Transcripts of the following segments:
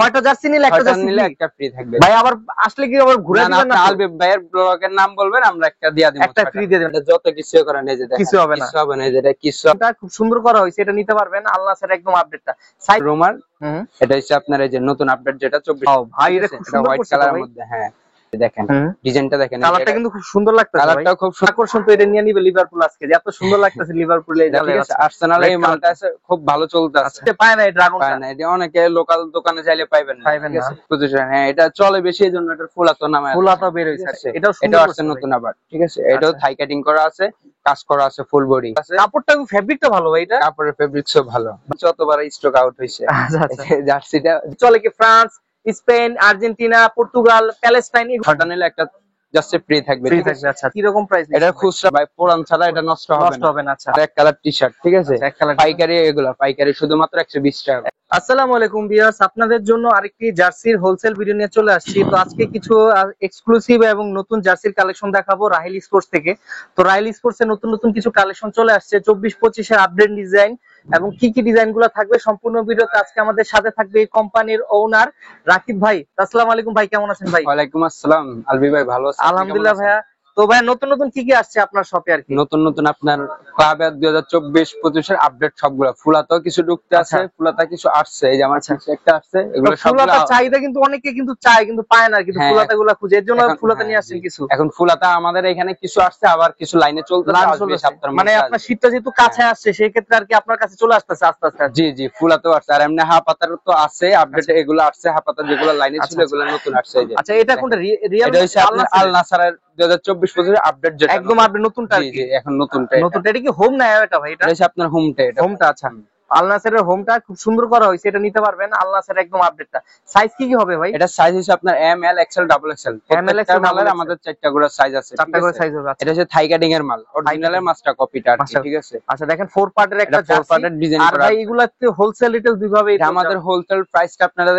ছয়টা জার্সি নিলে একটা জার্সি নিলে একটা ফ্রি থাকবে ভাই। আবার আসলে কি আবার ঘুরে দিবেন না? আলবিব ভাইয়ের ব্লগের নাম বলবেন, আমরা একটা দিয়া দিব, একটা ফ্রি দিয়ে দেবেন। যত কিছু করেন এই যে দেখেন, কিছু হবে না, কিছু হবে না। এই যে এটা কিছু, এটা খুব সুন্দর করা হয়েছে, এটা নিতে পারবেন। আল নাসের একদম আপডেটটা সাইড রোমার। এটা হচ্ছে আপনার এই যে নতুন আপডেট যেটা 24 ভাই, এটা খুব সুন্দর হোয়াইট কালারের মধ্যে। হ্যাঁ দেখেন ডিজাইনটা দেখেন, কালারটা কিন্তু খুব সুন্দর লাগতেছে। কালারটা খুব আকর্ষণ তো এটা নিয়ে নিবে লিভারপুল আজকে, যে এত সুন্দর লাগতেছে লিভারপুলে। আর্সেনাল এই মালটা আছে খুব ভালো চলতেছে। আজকে পায় না এই ড্রাগনটা, পায় না। এটা অনেকে লোকাল দোকানে চাইলে পাইবেন না, ঠিক আছে পজিশন। হ্যাঁ এটা চলে বেশি, এজন্য এটা ফুলাতো নামে, ফুলাতো বের হইছে। এটাও আছে নতুন আবার, ঠিক আছে। এটাও থাই কাটিং করা আছে, কাজ করা আছে, ফুল বডি আছে। কাপড়টা ফেব্রিকটা ভালো ভাই, এটা কাপড়ের ফেব্রিক্সও ভালো, যতবার স্টক আউট হইছে। জার্সিটা চলে কি France, Spain, Argentina, Portugal, Palestine, ছটা নিলে একটা জাস্ট ফ্রি থাকবে, ঠিক আছে। আচ্ছা কি রকম প্রাইস? এটা খুচরা ভাই, পুরান ছাড়া এটা নষ্ট হবে না। আচ্ছা এক কালার টি-শার্ট, ঠিক আছে। পাইকারি, এগুলা পাইকারি শুধুমাত্র 120 টাকা। আসসালামু আলাইকুম ভিউয়ার্স, আপনাদের জন্য আরেকটি জার্সির হোলসেল ভিডিও নিয়ে চলে আসছি। তো আজকে কিছু এক্সক্লুসিভ এবং নতুন জার্সির কালেকশন দেখাবো রাহিল স্পোর্টস থেকে। তো রাহিল স্পোর্টস এর নতুন নতুন কিছু কালেকশন চলে আসছে 24-25 এর আপডেট ডিজাইন, এবং কি কি ডিজাইন গুলো থাকবে সম্পূর্ণ ভিডিওতে আজকে আমাদের সাথে থাকবে এই কোম্পানির ওনার রাকিব ভাই। আসসালামু আলাইকুম ভাই, কেমন আছেন ভাই? ওয়ালাইকুম আসসালাম আলবি ভাই, ভালো আছেন? আলহামদুলিল্লাহ ভাইয়া। তো ভাই নতুন নতুন কি কি আসছে আপনার শপে? আর কি নতুন নতুন আপনার ক্লাবের 2024-25 এর আপডেট সবগুলা, ফুলাতো কিছু ঢুকতে আছে, ফুলাতা কিছু আসছে। এই যে আমার কাছে একটা আসছে, এগুলো সবগুলা ফুলাতা চাহিদা কিন্তু অনেকে কিন্তু চায়, কিন্তু পায় না, কিন্তু ফুলাতা গুলা খুঁজে, এর জন্য ফুলাতা নিয়ে আসছেন কিছু। এখন ফুলাতা আমাদের এখানে কিছু আসছে, আবার কিছু লাইনে চলতেছে। মানে আপনার শীতটা যেহেতু কাছে আসছে, সেই ক্ষেত্রে আর কি আপনার কাছে চলে আসতেছে আস্তে আস্তে। জি জি, ফুলাতো আসছে। আর এমনি হাফাতার তো আছে আপডেট, এগুলো আসছে। হাফাতার যেগুলো লাইনে ছিল এগুলো নতুন আসছে। এই যে আচ্ছা, এটা কোনটা? রিয়াল? এটা হচ্ছে আপনার আল নাসারের 2024-25 আপডেট, যেটা একদম আপডেট নতুনটা। জি জি, এখন নতুনটা। এটা কি হোম না এটা ভাই? এটা হচ্ছে আপনার হোমটা। হোমটা আচ্ছা, আল নাসেরের হোমটা খুব সুন্দর করা হয়েছে, এটা নিতে পারবেন। আল নাসেরের একদম আপডেটটা। সাইজ কি কি হবে ভাই? এটা সাইজ হচ্ছে আপনার M, L, XL, double Excel. প্রত্যেকটা মালের আমাদের 4টা করে সাইজ আছে, 4টা করে সাইজ হবে। এটা হচ্ছে থাই কাটিং এর মাল, অরিজিনালের মাস্টার কপিটা, ঠিক আছে। আচ্ছা দেখেন 4 পার্টের একটা 4 পার্টের ডিজাইন আর করা। ভাই এগুলাতে হোলসেল রিটেল দুইভাবে। আমাদের হোলসেল প্রাইসটা আপনারা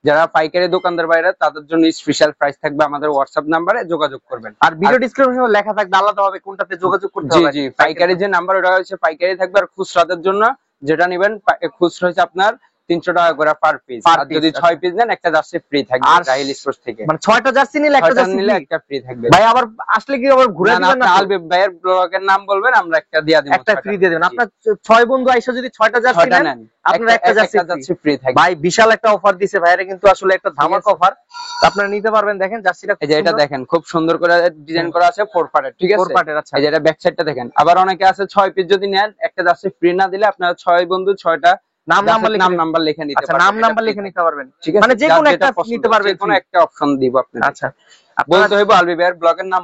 যারা পাইকারি দোকানদার বাইরে, তাদের জন্য স্পেশাল প্রাইস থাকবে। আমাদের হোয়াটসঅ্যাপ নাম্বারে যোগাযোগ করবেন, আর ভিডিও ডেসক্রিপশনে লেখা থাকবে আলাদাভাবে কোনটাতে যোগাযোগ করতে হবে। জি জি, পাইকারি যে নাম্বার ওটা হচ্ছে পাইকারি থাকবে। আর খুচরাদের জন্য যেটা নেবেন, খুচরা হচ্ছে আপনার 300 টাকা করে পার পিস। আর যদি 6 পিস নেন একটা জার্সি ফ্রি থাকবে রাহিল স্পোর্টস থেকে। মানে 6টা জার্সি নিলে একটা ফ্রি থাকবে ভাই। আবার আসলে কি আবার ঘুরে দিবেন না? আলবিব ভাইয়ের ব্লগের নাম বলবেন, আমরা একটা দিয়া দিব, একটা ফ্রি দিয়ে দেবেন। আপনার 6 বন্ধু আইসা যদি 6টা জার্সি নেন, আপনারা একটা জার্সি ফ্রি থাকবে। ভাই বিশাল একটা অফার দিছে ভাইরা, কিন্তু আসলে একটা ধামাকা অফার, আপনারা নিতে পারবেন। দেখেন জার্সিটা, এই যে এটা দেখেন খুব সুন্দর করে ডিজাইন করা আছে 4 পার্টের, ঠিক আছে। 4 পার্টের। আচ্ছা, এই যে এটা ব্যাক সাইডটা দেখেন। আবার অনেকে আছে 6 পিস যদি নেন একটা জার্সি ফ্রি না দিলে, আপনারা 6 বন্ধু 6টা নাম নাম্বার লিখে নিতে পারবেন। নাম নাম্বার লিখে নিতে পারবেন, ঠিক আছে। মানে যে কোনো একটা নিতে পারবেন, যে কোনো একটা অপশন দিব আপনাদের। আচ্ছা, বলতে হইব আলবি ভাইয়ের ব্লগের নাম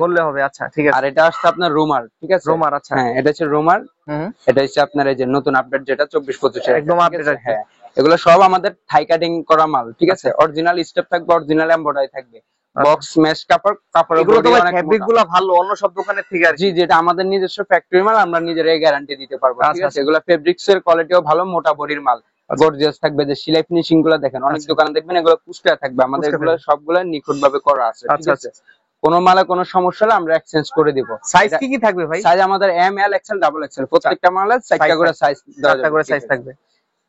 বললে হবে। আচ্ছা ঠিক আছে। আর এটা আসছে আপনার রোমার, ঠিক আছে। রোমার, আচ্ছা হ্যাঁ এটা হচ্ছে রোমার। এটা হচ্ছে আপনার এই যে নতুন আপডেট যেটা 24-25 এর একদম আপডেট। হ্যাঁ এগুলো সব আমাদের থাই কাটিং করা মাল, ঠিক আছে। অরিজিনাল স্টেপ থাকবে, অরিজিনাল এমব্রয়ডারি থাকবে, বক্স মেশ কাপড় এগুলো তো ফেব্রিকগুলো ভালো অন্য সব দোকানের থেকে। আর জি, যেটা আমাদের নিজস্ব ফ্যাক্টরি মাল, আমরা নিজেরাই গ্যারান্টি দিতে পারবো, ঠিক আছে। এগুলো ফেব্রিক্স এর কোয়ালিটিও ভালো, মোটা বডির মাল, গর্জিয়াস থাকবে। যে সেলাই ফিনিশিং গুলো দেখেন, অনেক দোকানে দেখবেন এগুলো কুচকা থাকবে, আমাদের এগুলো সবগুলো নিখুঁত ভাবে করা আছে, ঠিক আছে। কোনো মালে কোনো সমস্যা হলে আমরা এক্সচেঞ্জ করে দিব। সাইজ কি কি থাকবে ভাই? সাইজ আমাদের M, L, XL, double Excel, প্রত্যেকটা মালের 4টা করে সাইজ দেওয়া যাবে, 4টা করে সাইজ থাকবে।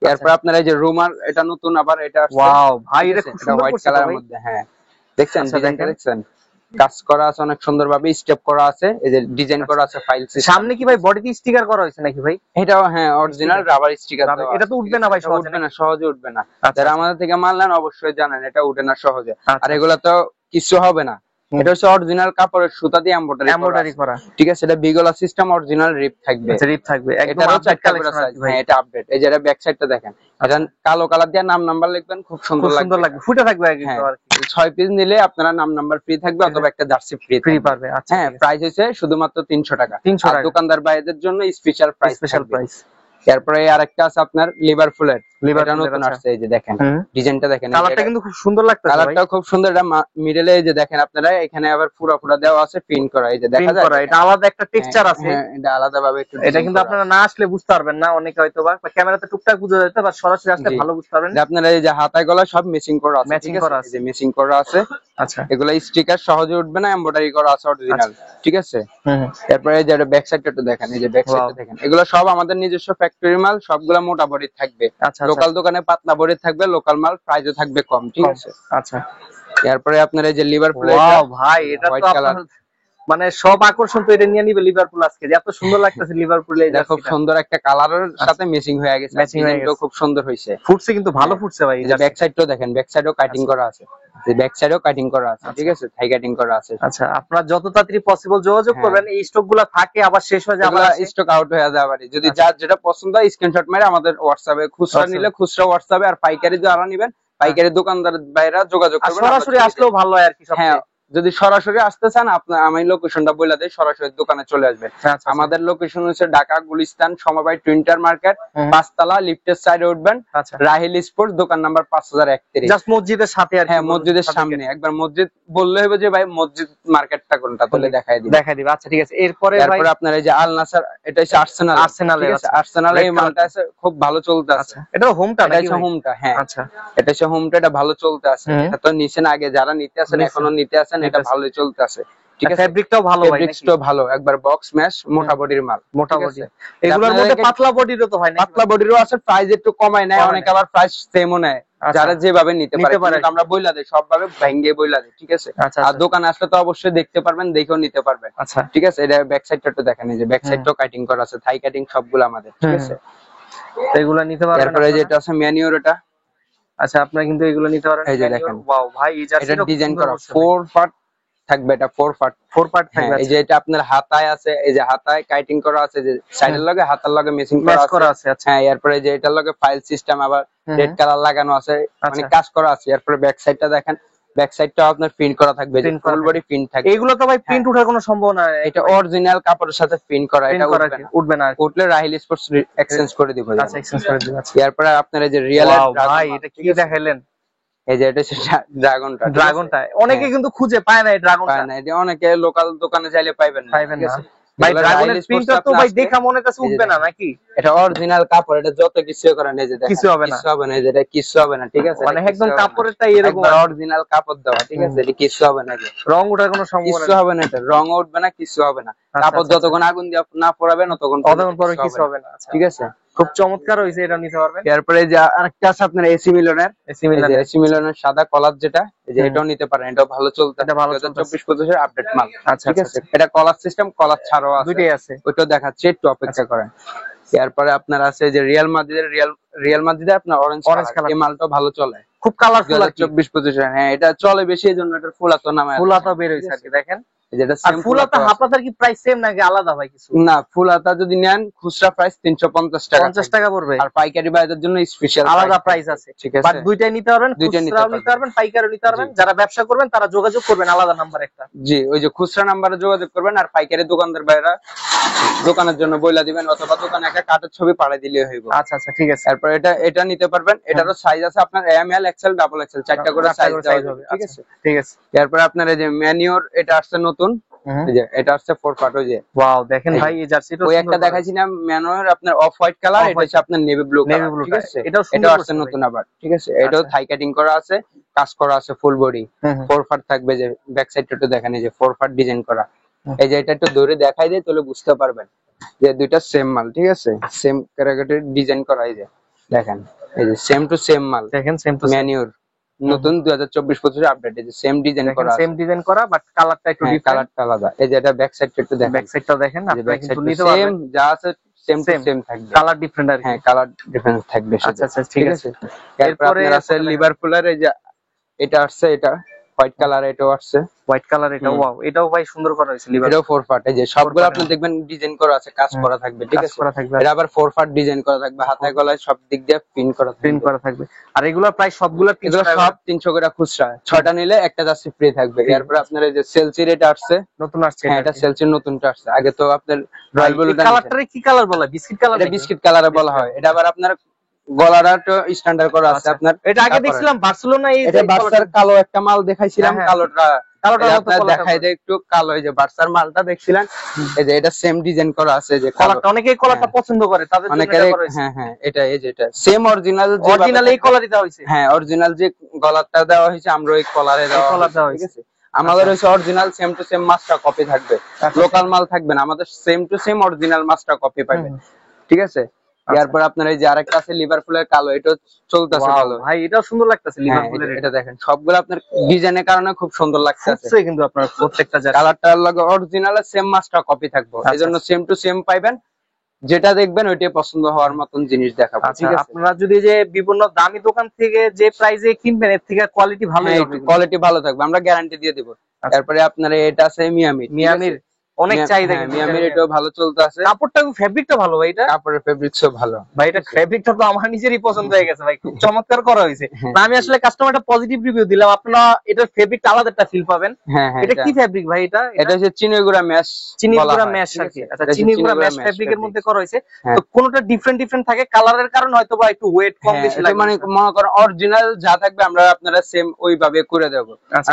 এরপর আপনার এই যে রোমার, এটা নতুন আবার এটা আসছে। ওয়াও ভাই, এটা খুব সুন্দর হোয়াইট কালারের মধ্যে। হ্যাঁ দেখছেন ডিজাইনটা, দেখছেন কাজ করা আছে অনেক সুন্দর ভাবে, স্টেপ করা আছে, এই যে ডিজাইন করা আছে ফাইল সিস্টেম। সামনে কি ভাই বডিতে স্টিকার করা হয়েছে নাকি ভাই? এটাও হ্যাঁ অরিজিনাল রাবার স্টিকার দেওয়া। এটা তো উঠবে না ভাই, সহজে উঠবে না। যারা আমাদের থেকে মাল নেন অবশ্যই জানেন এটা উঠে না সহজে। আর এগুলা তো কিছু হবে না, এটা হচ্ছে অরিজিনাল কাপড়ের সুতা দিয়ে এমব্রয়ডারি করা, ঠিক আছে। এটা বিগলা সিস্টেম, অরিজিনাল রিপ থাকবে, এটারও 4টা করে সাইজ। হ্যাঁ এটা আপডেট। এই যে এটা ব্যাক সাইডটা দেখেন, এটা কালো কালার দিয়ে নাম নাম্বার লিখবেন, খুব সুন্দর লাগবে, ফুটে থাকবে। 6 পিস নিলে আপনারা নাম নাম্বার ফ্রি থাকবে, অথবা একটা জার্সি ফ্রি পাবে। হ্যাঁ প্রাইস হচ্ছে শুধুমাত্র 300 টাকা। দোকানদার ভাইদের জন্য স্পেশাল প্রাইস। এরপরে আরেকটা আছে আপনার লিভারপুলের, এটা নতুন আসছে। এই যে দেখেন ডিজাইনটা দেখেন, কালারটা কিন্তু খুব সুন্দর লাগতেছে, কালারটা খুব সুন্দর। এটা মিডলে এই যে দেখেন আপনারা, এখানে আবার পুরো দেওয়া আছে, প্রিন্ট করা, এই যে দেখা যায় এটা আলাদা একটা টেক্সচার আছে। এটা আলাদা ভাবে একটু, এটা কিন্তু আপনারা না আসলে বুঝতে পারবেন না, অনেকে হয়তো বা ক্যামেরাতে টুকটাক বুঝে যেতে, বা সরাসরি আসলে ভালো বুঝতে পারবেন। আপনারা এই যে হাতায় গলা সব ম্যাচিং করা আছে, ঠিক আছে, এই যে ম্যাচিং করা আছে। আচ্ছা এগুলা স্টিকার সহজে উঠবে না, এমব্রয়ডারি করা আছে অরিজিনাল, ঠিক আছে। এরপরে এই যে ব্যাক সাইডটা একটু দেখেন, এই যে ব্যাক সাইডটা দেখেন, এগুলো সব আমাদের নিজস্ব ফ্যাক্টরি মাল সবগুলা মোটা বডি থাকবে। আচ্ছা লোকাল দোকানে পাতলা বডি থাকবে, লোকাল মাল প্রাইসও থাকবে কম, ঠিক আছে। আচ্ছা, এরপরে আপনার এই যে লিভারপুল, ওয়াও ভাই এটা তো হোয়াইট কালার, আপনার মানে সব আকর্ষণ তো এটা নিয়ে নিবে লিভারপুল আজকে, এত সুন্দর লাগতেছে লিভারপুল এই খুব সুন্দর একটা কালারের সাথে ম্যাচিং হয়ে গেছে, ডিজাইনটাও খুব সুন্দর হইছে, ফুটছে কিন্তু ভালো ফুটছে ভাই। এই যে ব্যাক সাইডটাও দেখেন, ব্যাক সাইডও কাটিং করা আছে, যে ব্যাক সাইডও কাটিং করা আছে, ঠিক আছে, থাই কাটিং করা আছে। আচ্ছা, আপনারা যত তাড়াতাড়ি পসিবল যোগাযোগ করবেন, এই স্টকগুলো থাকে আবার শেষ হয়ে যায়, আবার স্টক আউট হয়ে যায় আবার। যদি যার যেটা পছন্দ হয় স্ক্রিনশট মেরে আমাদের হোয়াটসঅ্যাপে, খুচরা নিলে খুচরা হোয়াটসঅ্যাপে, আর পাইকারি যারা নেবেন পাইকারি দোকানদার বাইরা যোগাযোগ করবেন, সরাসরি আসলেও ভালো হয় আর কি। হ্যাঁ, যদি সরাসরি আসতে চান আপনার আমি লোকেশনটা বলে দেই, সরাসরি দোকানে চলে আসবেন। আমাদের লোকেশন হচ্ছে ঢাকা গুলিস্তান সমবায় টুইন্টার মার্কেট, 5 তলা, লিফটের সাইডে উঠবেন, রাহিল স্পোর্টস, দোকান নাম্বার 5031, জাস্ট মসজিদের সাথে আর কি। হ্যাঁ, মসজিদের সামনে। একবার মসজিদ বললে হবে যে ভাই মসজিদ মার্কেটটা কোনটা, তাহলে দেখাই দিই। আচ্ছা ঠিক আছে। এরপরে আপনার এই যে আল নাসার, এটা হচ্ছে আর্সেনাল, আর্সেনাল এই মালটা আছে, খুব ভালো চলতে আছে। এটা হোমটা নাকি? এটা হোমটা, হ্যাঁ আচ্ছা, এটা হচ্ছে হোমটা, এটা ভালো চলতে আছে। এটা তো নিছেন আগে যারা নিতে আছেন, এখনো নিতে আছেন, এটা ভালোই চলতে আছে, ঠিক আছে। ফেব্রিকটাও ভালো ভাই, ফেব্রিকটাও ভালো, একবার বক্স ম্যাশ, মোটা বডির মাল, মোটা বডি। এগুলোর মধ্যে পাতলা বডিরও তো হয় না? পাতলা বডিরও আছে, প্রাইস একটু কমায় নেয়, অনেকে আবার প্রাইস সেমও নেয়, যারা যেভাবে নিতে পারে। আমরা বইলা দেই, সবভাবে ভেঙে বইলা দেই, ঠিক আছে। আর দোকানে আসলে তো অবশ্যই দেখতে পারবেন, দেখেও নিতে পারবেন, আচ্ছা ঠিক আছে। এটা ব্যাক সাইডটা একটু দেখেন, এই যে ব্যাক সাইডটাও কাটিং করা আছে, থাই কাটিং সবগুলো আমাদের, ঠিক আছে। এগুলো নিতে পারবেন। তারপরে যেটা আছে ম্যানিউর, এটা আচ্ছা আপনারা কিন্তু এগুলো নিতে পারেন। এই যে দেখেন, ওয়াও ভাই এই জার্সিটা ডিজাইন করা 4 পার্ট থাকবে, এটা 4 পার্ট থাকবে। এই যে এটা আপনার হাতায় আছে, এই যে হাতায় কাটিং করা আছে, যে সাইডের লগে হাতার লগে ম্যাচিং করা আছে। হ্যাঁ, এরপরে যে এটার লগে ফাইল সিস্টেম আবার রেড কালার লাগানো আছে, মানে কাজ করা আছে। এরপরে ব্যাক সাইডটা দেখেন, ব্যাক সাইডটাও আপনার প্রিন্ট করা থাকবে, যে ফুল বডি প্রিন্ট থাকবে। এগুলো তো ভাই প্রিন্ট ওঠার কোনো সম্ভাবনা নাই, এটা অরিজিনাল কাপড়ের সাথে প্রিন্ট করা, এটা উঠবে না। উঠলে রাহিল স্পোর্টস এক্সচেঞ্জ করে দিব। আচ্ছা, এক্সচেঞ্জ করে দিব। এরপরে আপনার এই যে রিয়েল, ভাই এটা কি দেখাইলেন? এই যে এটা হচ্ছে ড্রাগনটা, অনেকে কিন্তু খুঁজে পায় না এই ড্রাগনটা, পায় না। এটা অনেকে লোকাল দোকানে চাইলে পাইবেন না, ঠিক আছে। ভাই ড্রাগনের প্রিন্টটা তো ভাই দেখা মনে কাছে উঠবে না নাকি? এটা অরিজিনাল কাপড়, এটা যত কিছু করেন এই যে দেখেন, কিছু হবে না, এটা কিছু হবে না, ঠিক আছে। মানে একদম কাপড়েরটাই এরকম অরিজিনাল কাপড় দেওয়া, ঠিক আছে। এটা কিছু হবে না, রং ওঠার কোনো সম্ভাবনা কিছু হবে না, এটা রং উঠবে না, কিছু হবে না। কাপড় যতক্ষণ আগুন দিয়ে না পোড়াবেন ততক্ষণ পরে কিছু হবে না, ঠিক আছে। খুব চমৎকার হইছে, এটা নিতে পারবেন। এরপরে যে আরেকটা আছে আপনার এসি মিলনের সাদা কলার, যেটা এই যে এটাও নিতে পারেন, এটাও ভালো চলতে, এটা 2024-25 এর আপডেট মাল, ঠিক আছে। এটা কলার সিস্টেম, কলার ছাড়াও আছে, দুটোই আছে, ওইটাও দেখাচ্ছে, একটু অপেক্ষা করেন। এরপরে আপনার আছে যে রিয়াল মাদ্রিদের আপনার অরেঞ্জ কালার, এই মালটাও ভালো চলে, খুব কালারফুল, 2024-25। হ্যাঁ, এটা চলে বেশি, এজন্য এটার ফুলাতো নামে, ফুলাতো বের হইছে আর কি। দেখেন যেটা সেম ফুলাতা, হাফাতার কি প্রাইস সেম নাকি আলাদা ভাই কিছু? না, ফুলাতা যদি নেন খুচরা প্রাইস 350 টাকা, 50 টাকা পড়বে, আর পাইকারি বাইরের জন্য স্পেশাল আলাদা প্রাইস আছে, ঠিক আছে। বাট দুইটাই নিতে পারবেন, খুচরাও নিতে পারবেন, পাইকারিও নিতে পারবেন। যারা ব্যবসা করবেন তারা যোগাযোগ করবেন আলাদা নাম্বার একটা, জি ওই যে খুচরা নাম্বারে যোগাযোগ করবেন, আর পাইকারি দোকানদার বাইরা দোকানের জন্য বইলা দিবেন, অথবা দোকানে একটা কার্ডের ছবি পাঠিয়ে দিলে হইব। আচ্ছা আচ্ছা, ঠিক আছে। তারপর এটা নিতে পারবেন, এটারও সাইজ আছে আপনার M L XL double XL, চারটা করে সাইজ দেওয়া হবে, ঠিক আছে, ঠিক আছে। তারপর আপনার এই যে ম্যানিউর, এটা আসছে নতুন, এটা হচ্ছে 4 পার্ট। ওই যে ওয়াও দেখেন ভাই, এই জার্সিটা ওই একটা দেখাইছিলাম ম্যানুয়াল আপনার অফ হোয়াইট কালার, এটা হচ্ছে আপনার নেভি ব্লু কালার, ঠিক আছে। এটা আসছে নতুন আবার, ঠিক আছে। এটাও থাই কাটিং করা আছে, কাজ করা আছে, ফুল বডি 4 পার্ট থাকবে। যে ব্যাক সাইডটা একটু দেখেন, এই যে 4 পার্ট ডিজাইন করা, এই যে এটা একটু ধরে দেখাই দেয় তাহলে বুঝতে পারবেন যে দুইটা সেম মাল, ঠিক আছে, সেম ক্যারাক্টার ডিজাইন করা। এই যে দেখেন, এই যে সেম টু সেম মাল, দেখেন সেম টু ম্যানুয়াল নতুন 2024-25 আপডেট, এই যে সেম ডিজাইন করা, বাট কালারটা একটু ডিফারেন্ট, কালারটা আলাদা। এই যে এটা ব্যাক সাইডটা একটু দেখেন, ব্যাক সাইডটাও দেখেন, আপনারা কিন্তু নিতে পারবেন, সেম যা আছে সেম টু সেম থাকবে, কালার ডিফারেন্ট আর হ্যাঁ, কালার ডিফারেন্স থাকবে। আচ্ছা আচ্ছা, ঠিক আছে। এরপরে আছে লিভারপুলের, এই যে এটা আসছে, এটা হোয়াইট কালার, এটাও আসছে হোয়াইট কালার, এটা ওয়াও, এটাও ভাই সুন্দর করা হয়েছে। এটাও 4 পার্ট, এই যে সবগুলো আপনি দেখবেন ডিজাইন করা আছে, কাজ করা থাকবে, ঠিক আছে, এটা আবার 4 পার্ট ডিজাইন করা থাকবে, হাতে গলায় সব দিক দিয়ে প্রিন্ট করা থাকবে। আর এগুলো প্রায় সবগুলো সব 300 করে খুচরা, 6টা নিলে একটা জার্সি ফ্রি থাকবে। এরপর আপনার এই যে সেলসির এটা আসছে, নতুন আসছে, হ্যাঁ এটা সেলসির নতুনটা আসছে। আগে তো আপনার রয়্যাল ব্লু কালারটারে কি কালার বলা, বিস্কিট কালার, এটা বিস্কিট কালারে বলা হয়। এটা আবার আপনার গলাটা তো স্ট্যান্ডার্ড করা আছে আপনার, এটা আগে দেখছিলাম বার্সেলোনা, এই যে বার্সার কালো একটা মাল দেখাইছিলাম, কালোটা আপনার দেখাই দেয় একটু কালো, এই যে বার্সার মালটা দেখছিলেন, এই যে এটা সেম ডিজাইন করা আছে, যে কালারটা অনেকেই কালারটা পছন্দ করে, তাদের জন্য এটা করা হয়েছে। হ্যাঁ হ্যাঁ, এটা এই যে এটা সেম অরিজিনাল এই কালারই দেওয়া হয়েছে, হ্যাঁ অরিজিনাল যে গলারটা দেওয়া হয়েছে আমরা ওই কালারে দেওয়া হয়েছে। আমাদের হচ্ছে original same to same master copy থাকবে, লোকাল মাল থাকবে না, আমাদের same to same original master copy পাবেন, ঠিক আছে। এরপর আপনার এই যে আরেকটা আছে লিভারপুলের কালো, এটা চলতেছে ভালো ভাই, এটাও সুন্দর লাগতেছে লিভারপুলের। এটা দেখেন সবগুলো আপনার ডিজাইনের কারণে খুব সুন্দর লাগতেছে কিন্তু আপনার প্রত্যেকটা কালারটা লাগে অরিজিনাল সেম মাস্টার কপি থাকবে, এজন্য সেম টু সেম পাইবেন, যেটা দেখবেন ওইটাই পছন্দ হওয়ার মতন জিনিস দেখাবো। ঠিক আছে, আপনারা যদি যে বিভিন্ন দামি দোকান থেকে যে প্রাইসে কিনবেন এর থেকে কোয়ালিটি ভালো হবে, কোয়ালিটি ভালো থাকবে, আমরা গ্যারান্টি দিয়ে দিব। তারপরে আপনার এটা আছে মিয়ামির অনেক চাহিদা, মিয়ামির এটাও ভালো চলতেছে, কাপড়টা ফেব্রিকটা ভালো ভাই, এটা কাপড়ের ফেব্রিক্সও ভালো ভাই, এটা ফেব্রিকটা তো আমার নিজেরই পছন্দ হয়ে গেছে ভাই, খুব চমৎকার করা হয়েছে। আমি আসলে কাস্টমারটা পজিটিভ রিভিউ দিলাম, আপনারা এটার ফেব্রিকটা আলাদা একটা ফিল পাবেন। এটা কি ফেব্রিক ভাই? এটা হচ্ছে চিনিগুড়া ম্যাশ, চিনিগুড়া ম্যাশ আর কি। আচ্ছা, চিনিগুড়া ম্যাশ ফেব্রিকের মধ্যে করা হয়েছে, তো কোনটা ডিফারেন্ট থাকে কালারের কারণে হয়তো বা একটু ওয়েট কম বেশি লাগে, মানে মনে করেন অরিজিনাল যা থাকবে আমরা আপনারা সেম ওইভাবে করে দেব।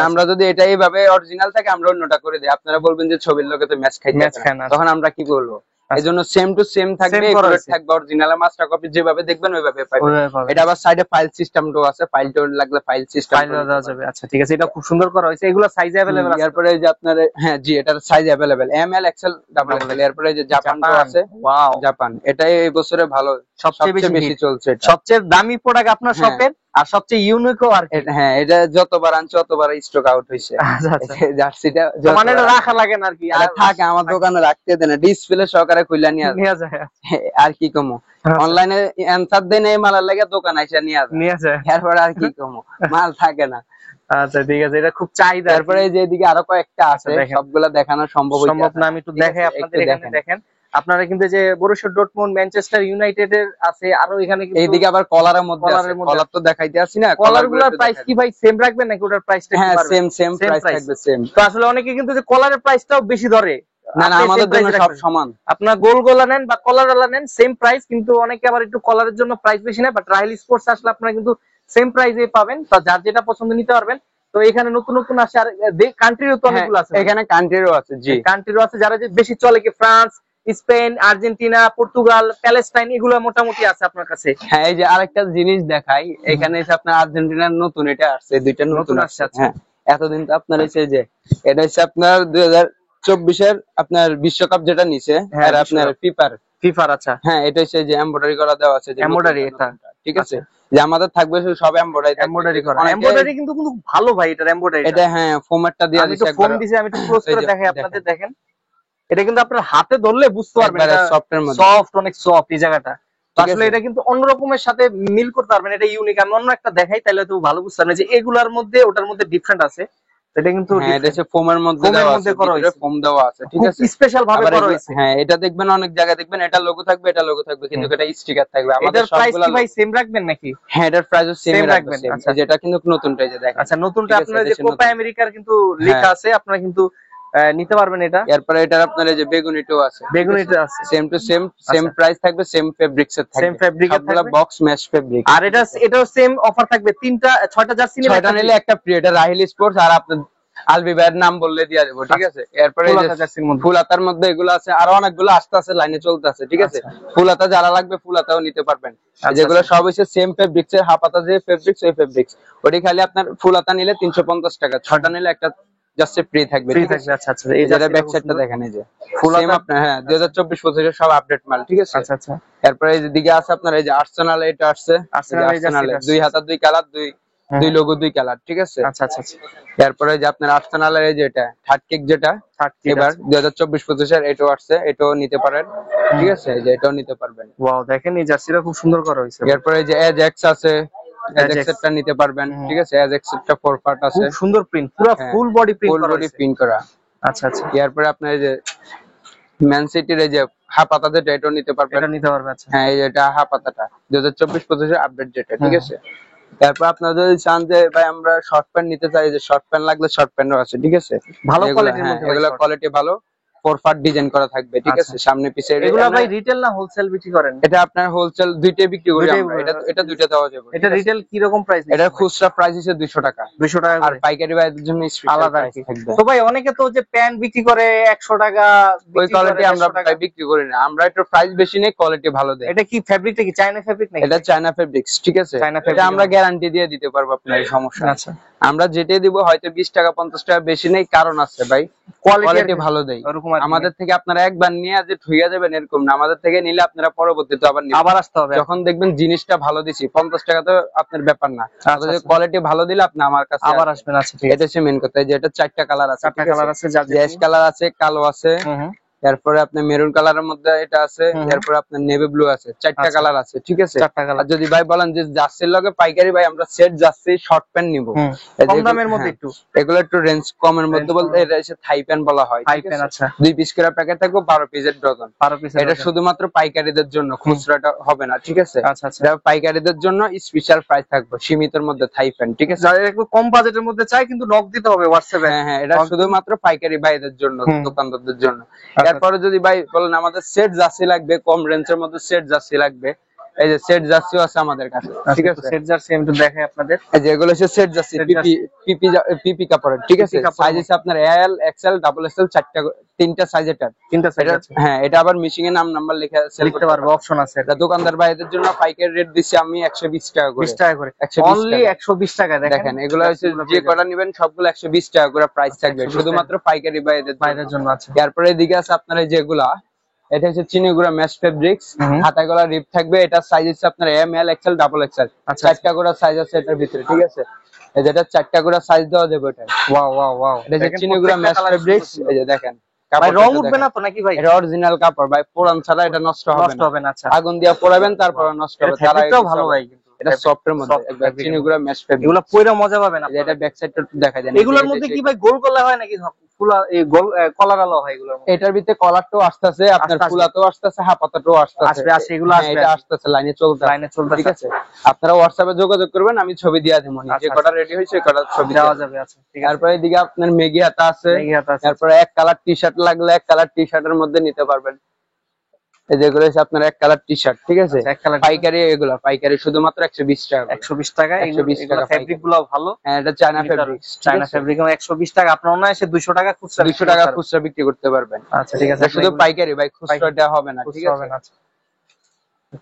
আমরা যদি এটা এইভাবে অরিজিনাল থাকে আমরা অন্যটা করে দেই, আপনারা বলবেন যে ছবির লোকে তো ম্যাচ খাই, তখন আমরা কি বলবো? এজন্য সেম টু সেম থাকবে, থাকবে অরিজিনাল মাস্টার কপি, যেভাবে দেখবেন ওইভাবে পাবেন। এটা আবার সাইডে ফাইল সিস্টেমটাও আছে, ফাইলটা লাগলে ফাইল সিস্টেম দেওয়া যাবে। আচ্ছা ঠিক আছে, এটা খুব সুন্দর করা হয়েছে। এগুলো সাইজ अवेलेबल আছে? এরপরে যে আপনার জি এটার size available M L XL double XL. এরপরে যে জাপানটাও আছে, ওয়াও জাপান, এটাই এই বছরে ভালো সবচেয়ে বেশি চলছে, সবচেয়ে দামি প্রোডাক্ট আপনার শপের, আর সবচেয়ে ইউনিকও আর কি। এটা যতবার আনছে ততবার স্টক আউট হইছে। জার্সিটা মানে এটা রাখা লাগে না আর কি, আর থাকে আমার দোকানে রাখতে দেন, ডিসপ্লে সহকারে খুলে নিয়ে যায় আর কি কমো, অনলাইনে অ্যানসার দেন এই মালের লাগে দোকান আইসা নিয়ে যায়, এরপর আর কি কমো, মাল থাকে না। আচ্ছা ঠিক আছে, এটা খুব চাহিদা। তারপরে যে এদিকে আরো কয়েকটা আছে, সবগুলা দেখানো সম্ভব না, আমি একটু দেখাই আপনাদের। এখানে দেখেন আপনারা কিন্তু যে বরুসিয়া ডর্টমুন্ড, ম্যানচেস্টার ইউনাইটেড এর আছে, আরো এখানে কিন্তু এইদিকে আবার কলারের মধ্যে আছে, কলার তো দেখাইতে আসি না, কলারগুলোর প্রাইস কি ভাই সেম রাখবেন নাকি ওটার প্রাইসটা? হ্যাঁ সেম প্রাইস থাকবে, সেম। তো আসলে অনেকে কিন্তু যে কলারের প্রাইসটাও বেশি ধরে, না আমাদের জন্য সব সমান, আপনার গোল গোলা নেন বা কলারওয়ালা নেন সেম প্রাইস, কিন্তু অনেকে আবার একটু কলারের জন্য প্রাইস বেশি নেয়, বাট রাহিল স্পোর্টস আসলে আপনারা কিন্তু সেম প্রাইসে পাবেন, তো যার যেটা পছন্দ নিতে পারবেন। তো এখানে নতুন নতুন আসে, আর কান্ট্রিরও তো অনেকগুলো আছে, এখানে কান্ট্রিরও আছে, জি কান্ট্রিরও আছে, যারা যে বেশি চলে কি France, Spain, Argentina, Portugal, Palestine, এগুলো মোটামুটি আছে আপনার কাছে। হ্যাঁ এই যে আরেকটা জিনিস দেখাই, এখানে এসে আপনার আর্জেন্টিনার নতুন এটা আসছে, দুইটা নতুন আসছে। হ্যাঁ এতদিন তো আপনার হচ্ছে যে এটা হচ্ছে আপনার 2024-এর আপনার বিশ্বকাপ যেটা নিছে, আর আপনার ফিফার। আচ্ছা হ্যাঁ, এটা হচ্ছে যে এমব্রয়ডারি করা দেওয়া আছে, এমব্রয়ডারি, এটা ঠিক আছে, যে আমাদের থাকবে সব এমব্রয়ডারি করা। এমব্রয়ডারি কিন্তু ভালো ভাই, এটার এমব্রয়ডারি এটা হ্যাঁ ফোমারটা দেয়া দিয়েছে, ফোম দিয়েছে। আমি একটু ক্লোজ করে দেখাই আপনাদের, দেখেন এটা কিন্তু আপনার হাতে ধরলে বুঝতে পারবেন, এটা সফট, অনেক সফট এই জায়গাটা। আসলে এটা কিন্তু অন্যরকমের সাথে মিল করতে পারবেন, এটা ইউনিক। আমি অন্য একটা দেখাই তাহলে তো ভালো বুঝতে পারবেন যে এগুলার মধ্যে ওটার মধ্যে ডিফারেন্ট আছে। এটা কিন্তু এটা হচ্ছে ফোমের মধ্যে করা হয়েছে, ফোম দেওয়া আছে, ঠিক আছে, স্পেশাল ভাবে করা হয়েছে। হ্যাঁ এটা দেখবেন অনেক জায়গায় দেখবেন এটা লোগো থাকবে, এটা লোগো থাকবে, কিন্তু এটা স্টিকার থাকবে। আমাদের সবগুলো ভাই সেম রাখবেন নাকি? হ্যাঁ এটার প্রাইসও সেম রাখবেন। আচ্ছা যেটা কিন্তু নতুনটা যে দেখেন, আচ্ছা নতুনটা আপনারা যে কোপা আমেরিকার কিন্তু লেখা আছে, আপনারা কিন্তু নিতে পারবেন এটা। এরপরে এটার আপনার এই যে বেগুনিটাও আছে, বেগুনিটা আছে, সেম টু সেম প্রাইস থাকবে, সেম ফেব্রিক্স এর থাকবে, সেম ফেব্রিকের থাকবে, বক্স ম্যাচ ফেব্রিক। আর এটাও সেম অফার থাকবে, 6টা জার্সি নিলে একটা ফ্রি। এটা রাহিল স্পোর্টস, আর আপনার আলবি ভাইয়ের নাম বললে দিয়া দেবো, ঠিক আছে। এরপরে ফুল হাতার মধ্যে এগুলো আছে, আরো অনেকগুলো আসতে আছে, লাইনে চলতে আছে, ঠিক আছে। ফুল হাতা যারা লাগবে ফুল হাতাও নিতে পারবেন, যেগুলো সব হচ্ছে সেম ফেব্রিক্স এর, হাফ হাতা যে ফেব্রিক্স ওই ফেব্রিক্স। ওটি খালি আপনার ফুল হাতা নিলে 350 টাকা, 6টা নিলে একটা জাস্ট ফ্রি থাকবে, ঠিক আছে। আচ্ছা আচ্ছা, এই যে ব্যাক সাইডটা দেখেন, এই যে ফুল হাতা আপনার, হ্যাঁ 2024-25 এর সব আপডেট মাল, ঠিক আছে। আচ্ছা আচ্ছা। এরপরে এই দিকে আছে আপনার এই যে আর্সেনাল, এটা আসছে আর্সেনাল, দুই হাতা দুই কালার, দুই লোগো দুই কালার, ঠিক আছে। আচ্ছা আচ্ছা। এরপরে যে আপনার আর্সেনালের এই যে এটা থার্ড কেক, যেটা এবার 2024-25 এর, এটাও আসছে, এটাও নিতে পারেন, ঠিক আছে, এই যে এটাও নিতে পারবেন। ওয়াও দেখেন এই জার্সিটা খুব সুন্দর করা হয়েছে। এরপরে যে এজেক্স আছে, এজেক্সটা নিতে পারবেন, ঠিক আছে। এজেক্সটা 4 পার্ট আছে, খুব সুন্দর প্রিন্ট, পুরো ফুল বডি প্রিন্ট করা। আচ্ছা আচ্ছা। এরপরে আপনার এই যে ম্যান সিটির এই যে হাফ পাতা, যেটা এটাও নিতে পারবেন, এটা নিতে পারবেন। আচ্ছা হ্যাঁ এই এটা হাফ পাতাটা 2024-25 এর আপডেট যেটা, ঠিক আছে। তারপর আপনারা যদি চান যে ভাই আমরা শর্ট প্যান্ট নিতে চাই, যে শর্ট প্যান্ট লাগলে শর্ট প্যান্টও আছে, ঠিক আছে, ভালো কোয়ালিটির মধ্যে, এগুলো কোয়ালিটি ভালো, 4 পার্ট ডিজাইন করা থাকবে, ঠিক আছে, সামনে পিছে। এগুলো ভাই রিটেল না হোলসেল বিক্রি করেন? এটা আপনার হোলসেল দুইটাই বিক্রি করি আমরা, এটা দুইটা দেওয়া যাবে। এটা রিটেল কি রকম প্রাইস? এটা খুচরা প্রাইস হিসেবে 200 টাকা, 200 টাকা, আর পাইকারি ভাইদের জন্য আলাদা থাকবে। তো ভাই অনেকে তো যে প্যান্ট বিক্রি করে 100 টাকা, ওই কোয়ালিটি আমরা বিক্রি করি না, আমরা একটু প্রাইস বেশি নেই, কোয়ালিটি ভালো দেই। এটা কি ফেব্রিকটা কি চায়না ফেব্রিক নাকি? এটা চায়না ফেব্রিক্স, ঠিক আছে, এটা আমরা গ্যারান্টি দিয়ে দিতে পারবো, আপনার সমস্যা। আচ্ছা, আমরা যেটাই দিব হয়তো 20 টাকা 50 টাকা বেশি নেই, কারণ আছে ভাই, কোয়ালিটি ভালো দেই। আমাদের থেকে আপনারা একবার নিয়ে যে ঠুইয়া যাবেন এরকম না, আমাদের থেকে নিলে আপনারা পরবর্তীতে আবার আসতে হবে। যখন দেখবেন জিনিসটা ভালো দিছি, 50 টাকা তো আপনার ব্যাপার না, কোয়ালিটি ভালো দিলে আপনি আমার কাছে আবার আসবেন। আচ্ছা, এটা হচ্ছে মেইন কথা। যে এটা 4টা কালার আছে, 4টা কালার আছে, অ্যাশ কালার আছে, কালো আছে, এরপরে আপনার মেরুন কালারের মধ্যে এটা আছে, এরপর আপনার নেভি ব্লু আছে, 4টা কালার আছে, ঠিক আছে। আর যদি ভাই বলেন যে জার্সির লগে পাইকারি ভাই আমরা সেট জার্সি শর্ট প্যান্ট নিব, কম দামের মধ্যে একটু, এগুলো একটু রেঞ্জ কমের মধ্যে বলতে এটা হচ্ছে থাই প্যান্ট বলা হয়, ঠিক আছে। আচ্ছা, 2 পিস করে প্যাকেট থাকবে, 12 পিসের ডজন, 12 পিস। এটা শুধুমাত্র পাইকারিদের জন্য, খুচরাটা হবে না, ঠিক আছে। আচ্ছা আচ্ছা, পাইকারিদের জন্য স্পেশাল প্রাইস থাকবে, সীমিতর মধ্যে থাই প্যান্ট, ঠিক আছে। যারা একটু কম বাজেটের মধ্যে চাই কিন্তু নক দিতে হবে হোয়াটসঅ্যাপে। হ্যাঁ হ্যাঁ, এটা শুধুমাত্র পাইকারি ভাইদের জন্য, দোকানদারদের জন্য। এরপরে যদি ভাই বলেন আমাদের সেট জার্সি লাগবে, কম রেঞ্জের মধ্যে সেট জার্সি লাগবে, এই যে সেট জার্সিও আছে আমাদের কাছে, ঠিক আছে। সেট জার্সি আমি একটু দেখাই আপনাদের, এই যে এগুলো হচ্ছে সেট জার্সি, পিপি কাপড়ের, ঠিক আছে। সাইজ আছে আপনার এল, এক্সএল, ডাবল এক্সএল, 3টা সাইজ, এটা 3টা সাইজ আছে। হ্যাঁ, এটা আবার মিশিং এ নাম্বার লেখা সেল করতে পারবে, অপশন আছে। এটা দোকানদার ভাইদের জন্য পাইকারি রেট দিছি আমি 120 টাকা করে, 20 টাকা করে, অনলি 120 টাকা। দেখেন এগুলো হচ্ছে যে কটা নেবেন সবগুলো 120 টাকা করে প্রাইস থাকবে, শুধুমাত্র পাইকারি ভাইদের জন্য আছে। তারপরে এদিকে আছে আপনার এই যেগুলা, এটা হচ্ছে চিনিগুড়া ম্যাশ ফেব্রিক্স, হাতা গলা রিপ থাকবে। এটা সাইজ হচ্ছে আপনার এম, এল, এক্সএল, ডাবল এক্সএল, 4টা করে সাইজ আছে এটার ভিতরে, ঠিক আছে। এই যেটা 4টা করে সাইজ দেওয়া যাবে এটা। ওয়াও ওয়াও ওয়াও, এটা হচ্ছে চিনিগুড়া ম্যাশ ফেব্রিক্স। এই যে দেখেন, ভাই রং উঠবে না তো নাকি ভাই? এটা অরিজিনাল কাপড় ভাই, পোড়ান ছাড়া এটা নষ্ট হবে না। আচ্ছা, আগুন দিয়ে পোড়াবেন তারপর নষ্ট হবে। ফেব্রিকটাও ভালো ভাই, কিন্তু এটা সফটের মধ্যে একদম চিনিগুড়া ম্যাশ ফেব্রিক। এগুলো পয়রা মজা পাবেন আপনি। এটা ব্যাক সাইডটা একটু দেখা যায়। এগুলোর মধ্যে কি ভাই গোল গলা হয় নাকি ফুলা, এই গোল কলার আলো হয় এগুলোর মধ্যে? এটার ভিতরে কলারটাও আসতেছে, আপনার ফুলাটাও আসতেছে, হাফাতাটাও আসতেছে, আসবে এগুলো আসবে, এটা আসতেছে, লাইনে চলতে, ঠিক আছে। আপনারা হোয়াটসঅ্যাপে যোগাযোগ করবেন, আমি ছবি দিয়া দেব, যে কটা রেডি হইছে কটা ছবি দেওয়া যাবে। আচ্ছা, ঠিক আছে। তারপরে এদিকে আপনার মেগি হাতা আছে, তারপরে এক কালার টি-শার্ট লাগলে এক কালার টি-শার্টের মধ্যে নিতে পারবেন। এই যেগুলো হচ্ছে আপনার এক কালার টি-শার্ট, ঠিক আছে। পাইকারি, এগুলো পাইকারি শুধুমাত্র 120 টাকা, 120 টাকা। এগুলো ফেব্রিক গুলো ভালো। হ্যাঁ, এটা চায়না ফেব্রিক, চায়না ফেব্রিক, 120 টাকা। আপনার অনায়াসে 200 টাকা খুচরা, 200 টাকা খুচরা বিক্রি করতে পারবেন। আচ্ছা, ঠিক আছে। শুধু পাইকারি ভাই, খুচরাটা হবে না, ঠিক আছে। আচ্ছা,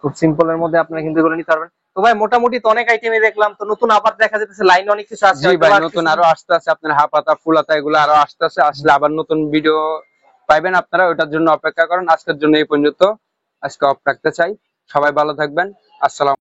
খুব সিম্পল এর মধ্যে আপনারা কিন্তু এগুলো নিতে পারবেন। তো ভাই মোটামুটি তো অনেক আইটেমই দেখলাম, তো নতুন আবার দেখা যাচ্ছে লাইনে অনেক কিছু আছে। জি ভাই, নতুন আরো আসতে আছে, আপনার হাফ হাতা, ফুল হাতা, এগুলো আরো আসতে আছে। আসলে আবার নতুন ভিডিও পাইবেন আপনারা, ওটার জন্য অপেক্ষা করেন। আজকের জন্য এই পর্যন্ত, আজকে অফ রাখতে চাই। সবাই ভালো থাকবেন। আসসালাম।